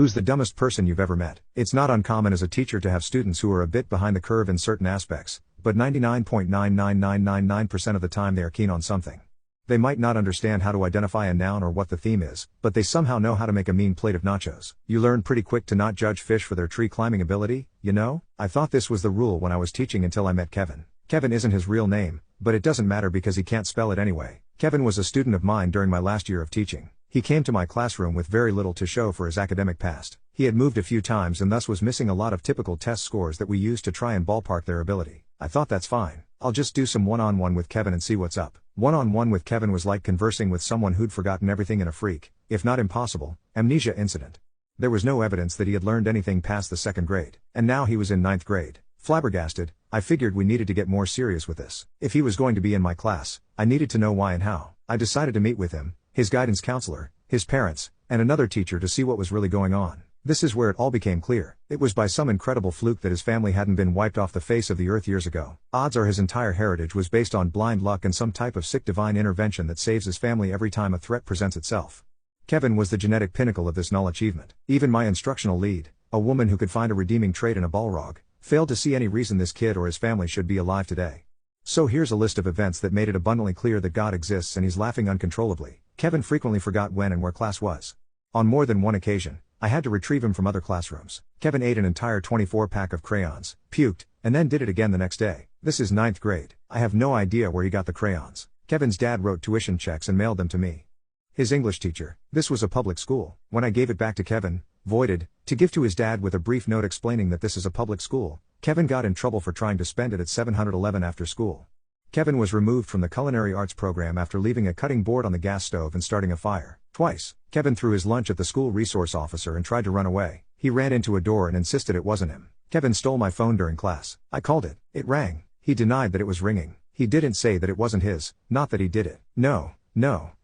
Who's the dumbest person you've ever met? It's not uncommon as a teacher to have students who are a bit behind the curve in certain aspects, but 99.99999% of the time they are keen on something. They might not understand how to identify a noun or what the theme is, but they somehow know how to make a mean plate of nachos. You learn pretty quick to not judge fish for their tree climbing ability, you know? I thought this was the rule when I was teaching until I met Kevin. Kevin isn't his real name, but it doesn't matter because he can't spell it anyway. Kevin was a student of mine during my last year of teaching. He came to my classroom with very little to show for his academic past. He had moved a few times and thus was missing a lot of typical test scores that we use to try and ballpark their ability. I thought that's fine. I'll just do some one-on-one with Kevin and see what's up. One-on-one with Kevin was like conversing with someone who'd forgotten everything in a freak, if not impossible, amnesia incident. There was no evidence that he had learned anything past the second grade, and now he was in ninth grade. Flabbergasted, I figured we needed to get more serious with this. If he was going to be in my class, I needed to know why and how. I decided to meet with him, his guidance counselor, his parents, and another teacher to see what was really going on. This is where it all became clear. It was by some incredible fluke that his family hadn't been wiped off the face of the earth years ago. Odds are his entire heritage was based on blind luck and some type of sick divine intervention that saves his family every time a threat presents itself. Kevin was the genetic pinnacle of this null achievement. Even my instructional lead, a woman who could find a redeeming trait in a Balrog, failed to see any reason this kid or his family should be alive today. So here's a list of events that made it abundantly clear that God exists and he's laughing uncontrollably. Kevin frequently forgot when and where class was. On more than one occasion, I had to retrieve him from other classrooms. Kevin ate an entire 24-pack of crayons, puked, and then did it again the next day. This is ninth grade. I have no idea where he got the crayons. Kevin's dad wrote tuition checks and mailed them to me. His English teacher. This was a public school. When I gave it back to Kevin, voided, to give to his dad with a brief note explaining that this is a public school, Kevin got in trouble for trying to spend it at 711 after school. Kevin was removed from the culinary arts program after leaving a cutting board on the gas stove and starting a fire. Twice, Kevin threw his lunch at the school resource officer and tried to run away. He ran into a door and insisted it wasn't him. Kevin stole my phone during class. I called it. It rang. He denied that it was ringing. He didn't say that it wasn't his, not that he did it. No.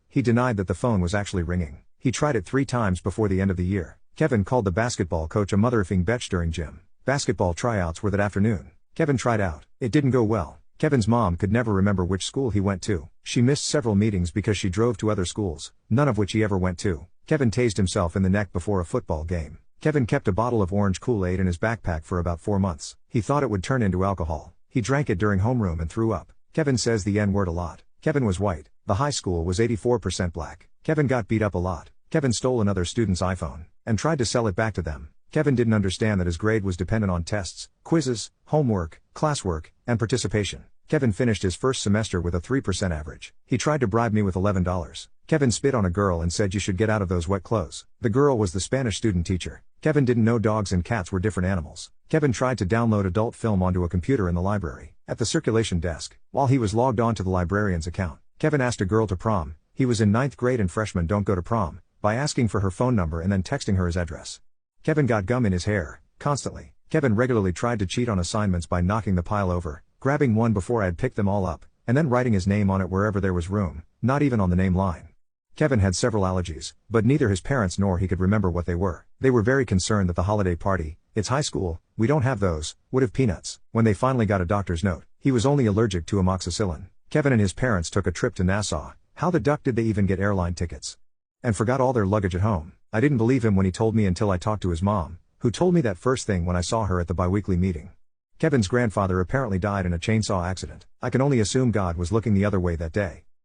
He denied that the phone was actually ringing. He tried it 3 times before the end of the year. Kevin called the basketball coach a mother-effing bitch during gym. Basketball tryouts were that afternoon. Kevin tried out. It didn't go well. Kevin's mom could never remember which school he went to. She missed several meetings because she drove to other schools, none of which he ever went to. Kevin tased himself in the neck before a football game. Kevin kept a bottle of orange Kool-Aid in his backpack for about 4 months. He thought it would turn into alcohol. He drank it during homeroom and threw up. Kevin says the N-word a lot. Kevin was white. The high school was 84% black. Kevin got beat up a lot. Kevin stole another student's iPhone and tried to sell it back to them. Kevin didn't understand that his grade was dependent on tests, quizzes, homework, classwork, and participation. Kevin finished his first semester with a 3% average. He tried to bribe me with $11. Kevin spit on a girl and said you should get out of those wet clothes. The girl was the Spanish student teacher. Kevin didn't know dogs and cats were different animals. Kevin tried to download adult film onto a computer in the library. At the circulation desk, while he was logged on to the librarian's account, Kevin asked a girl to prom. He was in 9th grade and freshmen don't go to prom, by asking for her phone number and then texting her his address. Kevin got gum in his hair, constantly. Kevin regularly tried to cheat on assignments by knocking the pile over, grabbing one before I had picked them all up, and then writing his name on it wherever there was room, not even on the name line. Kevin had several allergies, but neither his parents nor he could remember what they were. They were very concerned that the holiday party, it's high school, we don't have those, would have peanuts. When they finally got a doctor's note, he was only allergic to amoxicillin. Kevin and his parents took a trip to Nassau. How the duck did they even get airline tickets? And forgot all their luggage at home. I didn't believe him when he told me until I talked to his mom, who told me that first thing when I saw her at the biweekly meeting. Kevin's grandfather apparently died in a chainsaw accident. I can only assume God was looking the other way that day.